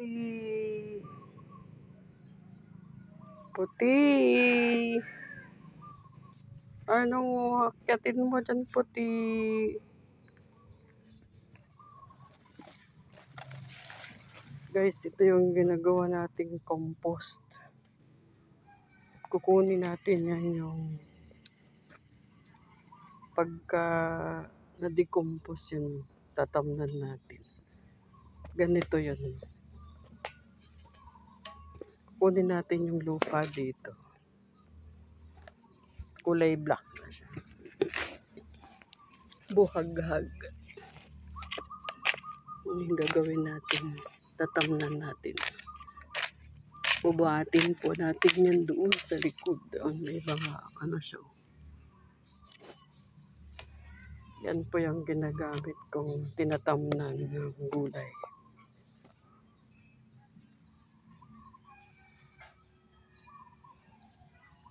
Puti. Puti. Anong akyatin mo dyan, puti? Guys, ito yung ginagawa nating compost. Kukunin natin yan yung pagka na-decompose yun, tatamnan natin. Ganito yun. Kunin natin yung lupa dito. Kulay black na siya. Buhaghag. Yung gagawin natin, tatamnan natin. Bubuhatin po natin yan doon sa likod. Doon may mga ano siya. Yan po yung ginagamit kong tinatamnan ng gulay.